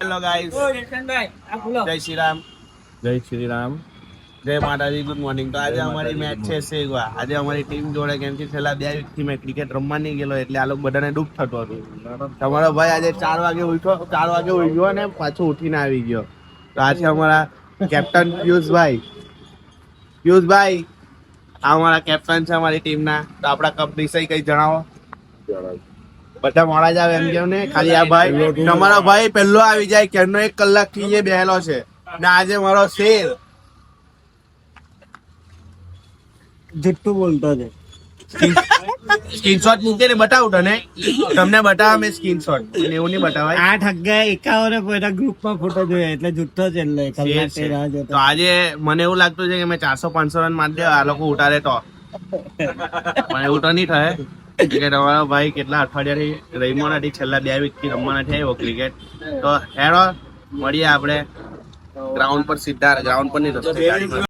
Hello guys, જય શ્રી રામ, જય શ્રી રામ, જય માતાજી, ગુડ મોર્નિંગ. તો આજે અમારી મેચ છે સેગવા. આજે અમારી ટીમ જોડે કેમ કે છેલ્લા 2 વીકથી મેં ક્રિકેટ રમવા નહીં ગયેલો એટલે આ લોકો બધાને દુઃખ થતું હતું. તમારો ભાઈ આજે 4 વાગે ઉઠ્યો ને પાછો ઉઠીને આવી ગયો. તો આજે અમારા કેપ્ટન પિયુષભાઈ આ અમારા કેપ્ટન છે અમારી ટીમના. તો આપણા કપ વિષય કઈ જણાવો. બધા મોડા જ આવે એમ કેમ ને, ખાલી આ ભાઈ તમારો ભાઈ પહેલો આવી જાય કેનો 1 કલાક થી એ બેહેલો છે ને આજે મારો શેર જુઠ્ઠું બોલતો છે. સ્ક્રીનશોટ મૂકે ને બતાવું તને, તમને બતાવા મેં સ્ક્રીનશોટ એવું નહીં બતાવાય. 8:51 પહેલા ગ્રુપમાં ફોટો જોયા એટલે જુઠ્ઠો છે. એટલે તો આજે મને એવું લાગતું છે કે મેં 400-500 રન મારી દે આ લોકો ઉતારે તો પણ એવું તો નહીં થાય કે તમારો ભાઈ કેટલા અઠવાડિયાથી રમ્યો નથી, છેલ્લા 2 વીકથી રમવા નથી આવ્યો ક્રિકેટ. તો હેડો મળીએ આપણે ગ્રાઉન્ડ પર, સીધા ગ્રાઉન્ડ પર નહીં રસ્તે.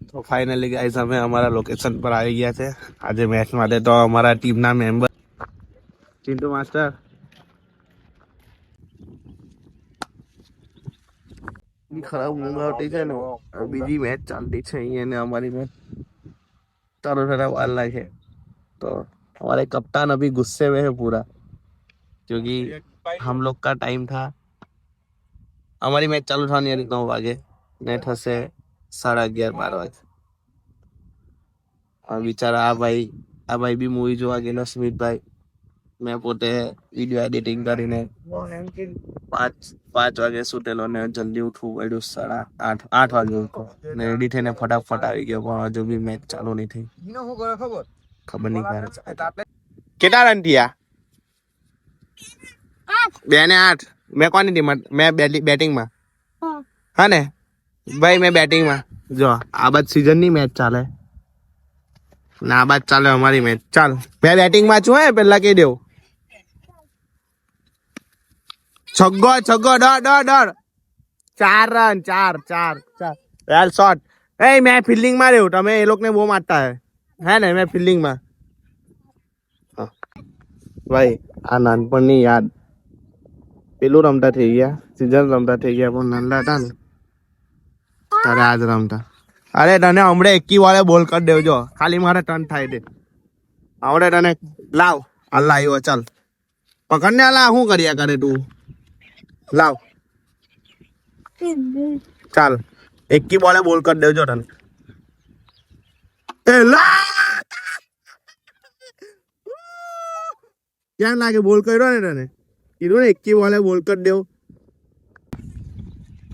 તો ફાઇનલી ગાઈસ અમે અમારા લોકેશન પર આવી ગયા છે આજે મેચ માટે. તો અમારા ટીમના મેમ્બર ચિંટુ માસ્ટર, ખરાબ ઊંઘ આવતી છે ને, બીજી મેચ ચાલતી છે અહીંયા ને અમારી મેચ ચાલુ થતા વાર લાગે. तो हमारे कप्तान अभी गुस्से में है पूरा क्योंकि हम लोग का टाइम था, हमारी मैच चालू था 9 वागे, नेट हसे 11:30-12 वागे. बिचारा आ भाई भी मूवी જોવા ગયેલો સ્મિતભાઈ. મેં પોતે વિડીયો એડિટિંગ કરીને 5 વાગે સુટેલો ને જલ્દી ઉઠવું પડ્યું. 8 વાગે ઉઠો ને રેડી થઈને ફટાફટ આવી ગયો પણ હજુ બી મેચ ચાલુ નહીં થઈ. ખબર નહીં ક્યારે કેટલા રન થયા. 2 ને 8. મેં કોની ટીમ? મેં બેટિંગમાં. હા ને ભાઈ, મેં બેટિંગમાં. જો આ બાદ સીઝન ની મેચ ચાલે ને આ બાદ ચાલે અમારી મેચ. ચાલ મેં બેટિંગમાં છું. હે પેલા કહી દેવું, છગ્ગો ડર 4 રન 4 વેલ શોટ. એ મેં ફિલ્ડિંગ માં રહ્યું, તમે એ લોકોને બહુ મારતા હે ને. મેં ફિલ્ડિંગ માં. ભાઈ આ નાનપણની યાદ, પેલું રમતા થઈ ગયા, સીઝન રમતા થઈ ગયા પણ નાનલા હતા ને તારે આજ રમતા. અરે તને હમણાં 21 વાળે બોલ કરી દેવજો, ખાલી મારે ટર્ન થાય દે આવડે તને. લાવ અલ્લાહ આવ્યો, ચાલ પકડ ને. અલ્લાહ શું કર્યા કરે તું? લાવ ચાલ 21 બોલે બોલ કરી દેવજો તને. ક્યાં લાગે બોલ કર્યો ને તને? કીધું ને 21 બોલે બોલ કરી દેવ.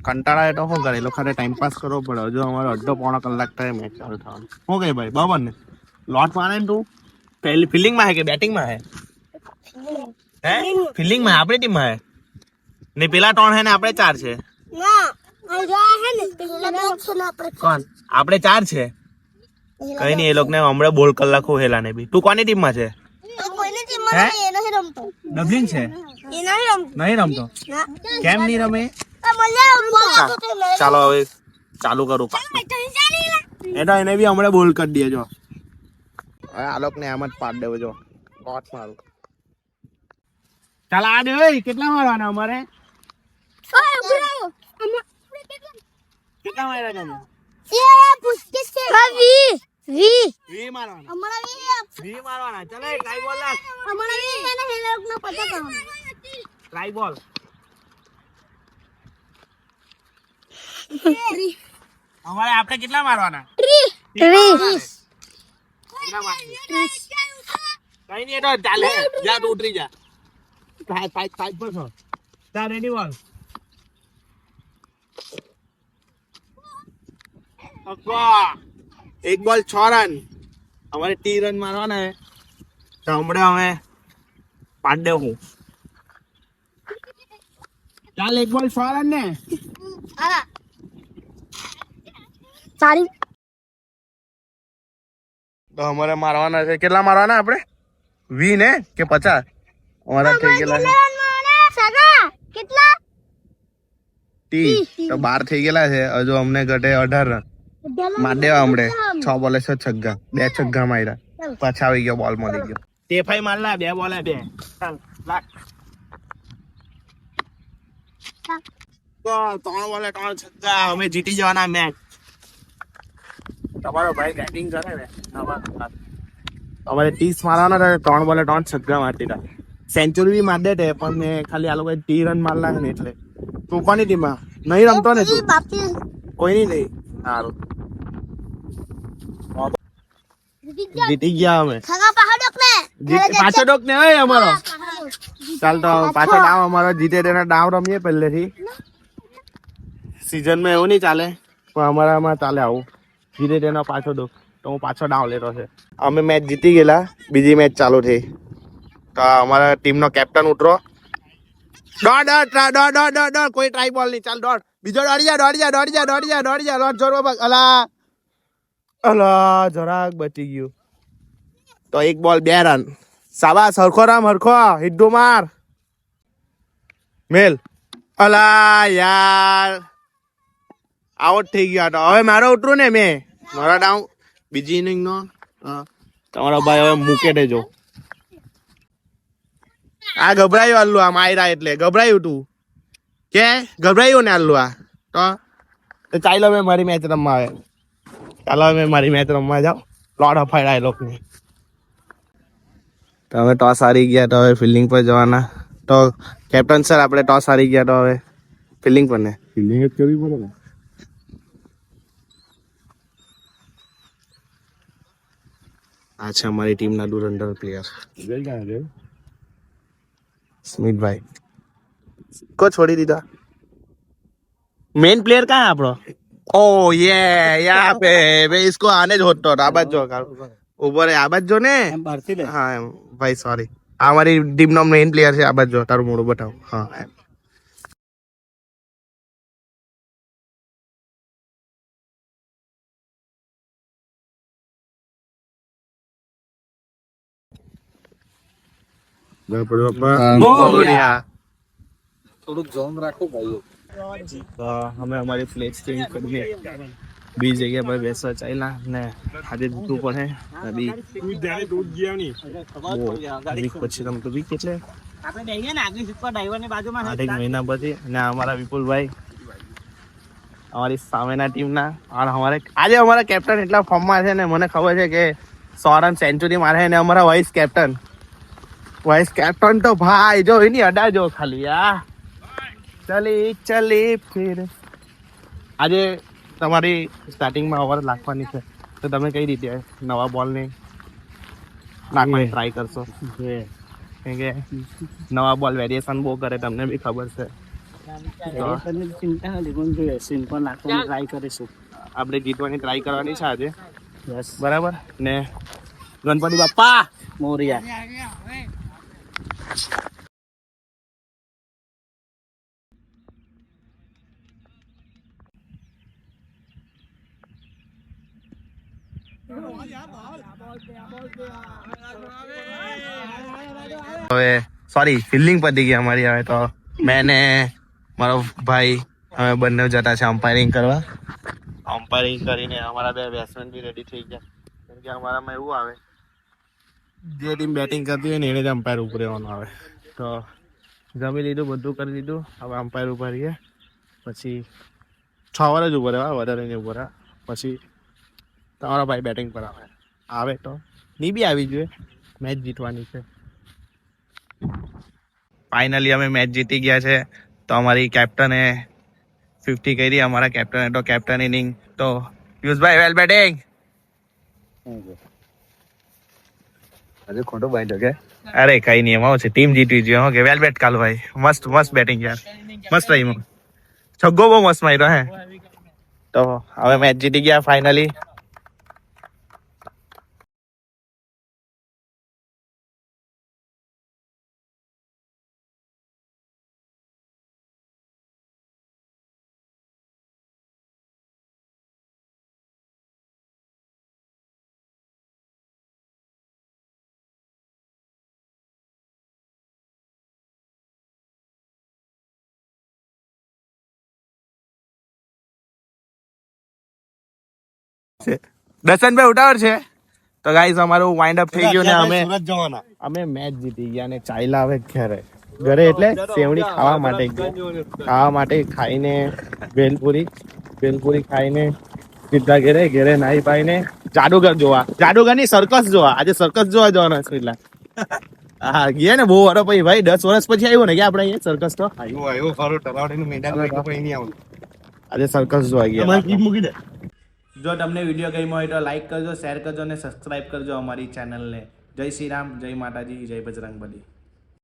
કંટાળા તો શું કરે, લોકો ટાઈમ પાસ કરવો પડે. હજુ અમારો 1.5-પોણો કલાક થાય મેચ ચાલુ થવાનું. શું કહે ભાઈ? બરાબર ને? લોટ મારે ને તું પહેલી ફિલ્ડિંગમાં હે કે બેટિંગમાં હે? ફિલ્ડિંગમાં આપણી ટીમમાં હે ને પેલા 3 હે ને આપણે 4 છે. કોણ? આપણે 4 છે. કઈ નહીં, એ લોકોને હમણાં બોલ કલાક હેલા ને બી. તું કોની ટીમમાં છે? ડબલિંગ છે. નહીં રમતો? કેમ નહીં રમે? ચાલો હવે ચાલુ કરું. એને બી હમણાં બોલ કરી દે. જો આ લોકો ને એમ જ પાડ દેવો. જો લોટ મારું. ચાલ આ દે. કેટલા મારવાના અમારે? કેટલા માર્યા તમે? 20 મારવાના. ચાલે ટ્રાય બોલ લાગ. ટ્રાય બોલ. અમારે આપણે કેટલા મારવાના? 30. કઈ નહીં તો ચાલે. જા તું ઉતરી જા. 5 પર છો. ચાલ રેડી બોલ. એક બોલ 6 રન. અમારે 30 રન મારવાના હે તો હમણાં અમે પાડ દે હું. ચાલ એક બોલ 6 રન ને. તો અમારે મારવાના છે. કેટલા મારવાના આપણે? 20 ને કે 50? અમારા થઈ ગયેલા છે 30. તો 12 થઈ ગયેલા છે. હજુ અમને ઘટે 18 રન. માર દેવા હમણે 6 બોલે 6 છગ્ગા. 2 છગ્ગા માર્યા. પાછા આવી ગયો, બોલ મળી ગયો. તેફાઈ માર લા 2 બોલે 2 ચાલ લાગ તો 3 બોલે 3 છક્કા અમે જીતી જવાના મેચ તમારો ભાઈ બેટિંગ કરે ને અમારે 30 મારવાના હતા 3 બોલે 3 છગ્ગા મારતી હતા સેન્ચુરી બી માર દે તે પણ મેં ખાલી આ લોકો 3 રન મારલા ને એટલે તું કોની ટીમમાં નહીં રમતો ને તું કોઈ નહીં સારું જીતી ગયા અમે પાછો ડોક ને હોય અમારો ચાલ તો પાછો ડાવ અમારો જીતે તેના ડાવ રમીએ પહેલેથી સીઝનમાં એવું નહીં ચાલે પણ અમારામાં ચાલે આવું જીતે તેનો પાછો ડોક તો હું પાછો ડાવ લેતો છે અમે મેચ જીતી ગયેલા બીજી મેચ ચાલુ થઈ તો અમારા ટીમનો કેપ્ટન ઉતરો દોડ કોઈ ટ્રાય બોલ નહીં ચાલ દોડ બીજો દોડી જા અલા જરાક બચી ગયું તો 1 બોલ 2 રન સાબાસ હરખો રામ હરખો હિડ્ડો માર મેલ અલા યાર આઉટ થઈ ગયા તો હવે મારો ઉતરું ને મેં મારા ડાઉન બીજી ઇનિંગ નો તમારો ભાઈ હવે મૂકે દેજો આ ગભરાયું આલ્લું આ માયરા એટલે ગભરાયું તું કે ગભરાયું ને આલ્લું આ તો ચાલો મેં મારી મેચ રમવા આવે ચાલો મેં મારી મેચ રમવા જાઉં લોટ અફાયડા એ લોકોની તો હવે ટોસ હારી ગયા તો હવે ફિલ્ડિંગ પર જવાના તો કેપ્ટન સર આપણે ટોસ હારી ગયા તો હવે ફિલ્ડિંગ પર ને ફિલ્ડિંગ જ કરવી પડે ને આ છે અમારી ટીમના ડુરંડર પ્લેયર સ્મિતભાઈ કો છોડી દીધા मेन प्लेयर कहाँ है आपरो ओ ये यहाँ पे इसको आने जो होता है आबाद जो ऊपर आबाद जो ने हाँ भाई सॉरी हमारी टीम નો मेन प्लेयर છે આબાદ જો તારું મોઢું બતાવ હા થોડુંક જોન રાખો ભાઈઓ तो हमें हमारी फ्लेक्स चेंज करके 20 जगह पर बैसा चाहला ने આજે જીતવું પડે અભી દૂધ ગયા ની વીક પછી રમતો વીક એટલે આપણે દઈએ ને આગલી સીટ પર ડ્રાઈવર ની બાજુમાં 8 મહિના પછી અને અમારા વિપુલભાઈ અમારી સામેના ટીમના અને આજે અમારા કેપ્ટન એટલા ફોર્મમાં છે ને મને ખબર છે કે 100 રન સેન્ચુરી મારે અને અમારા વાઇસ કેપ્ટન તો ભાઈ જો એની અડા જો ખાલી આ ચલી ફિર આજે તમારી સ્ટાર્ટિંગમાં ઓવર નાખવાની છે તો તમે કઈ રીતે નવા બોલને નાખવાની ટ્રાય કરશો કેમ કે નવા બોલ વેરિએશન બહુ કરે તમને બી ખબર છે આપણે જીતવાની ટ્રાય કરવાની છે આજે બરાબર ને ગણપતિ બાપ્પા મોરિયા હવે સોરી ફિલ્ડિંગ પતી ગઈ અમારી હવે તો મેં ને મારો ભાઈ અમે બંને જતા છે અમ્પાયરિંગ કરવા અમ્પાયરિંગ કરીને અમારા 2 બેટ્સમેન બી રેડી થઈ ગયા કેમ કે અમારામાં એવું આવે જે ટીમ બેટિંગ કરતી હોય ને એને જ અમ્પાયર ઉપર રહેવાનું આવે તો જમી લીધું બધું કરી દીધું હવે અમ્પાયર ઉપર રહીએ પછી 6 ઓવર જ ઉપર રહેવા વધારે નહીં ઉપર પછી તમારો ભાઈ બેટિંગ પર આવે તો ની બી આવી જોઈએ મેચ જીતવાની છે ફાઇનલી અમે મેચ જીતી ગયા છે તો અમારી કેપ્ટને 50 કરી અમારા કેપ્ટને તો કેપ્ટન ઇનિંગ તો પિયુષભાઈ વેલ બેટિંગ અરે ખોટો બાઈટ કે અરે કઈ નહીં એમાં છે ટીમ જીતવી જોઈએ ઓકે વેલ બેટ કાલ ભાઈ મસ્ત બેટિંગ યાર મસ્ત રહી છગ્ગો બહુ મસ્ત માર્યો હે તો હવે મેચ જીતી ગયા ફાઇનલી દર્શનભાઈ ઉતાવળ છે તો ગાઈઝ અમારું વાઇન્ડ અપ થઈ ગયું ને અમે સુરત જવાના અમે મેચ જીતી ગયા ને ચાલ્યા આવે ઘરે એટલે સેવડી ખાવા માટે ખાઈને ભેલપુરી ખાઈને સીધા ઘરે નાઈ પાઈને જાદુગરની સર્કસ જોવા આજે સર્કસ જોવા જવાના છે એટલે હા ગયા ને બહુ વર્ષ પછી ભાઈ 10 વર્ષ પછી આવ્યો ને કે આપણે અહીંયા સર્કસ તો આજે સર્કસ જોવા ગયા જો તમને વિડીયો ગમ્યો હોય તો લાઈક કરજો શેર કરજો અને સબસ્ક્રાઇબ કરજો અમારી ચેનલને જય શ્રી રામ જય માતાજી જય બજરંગબલી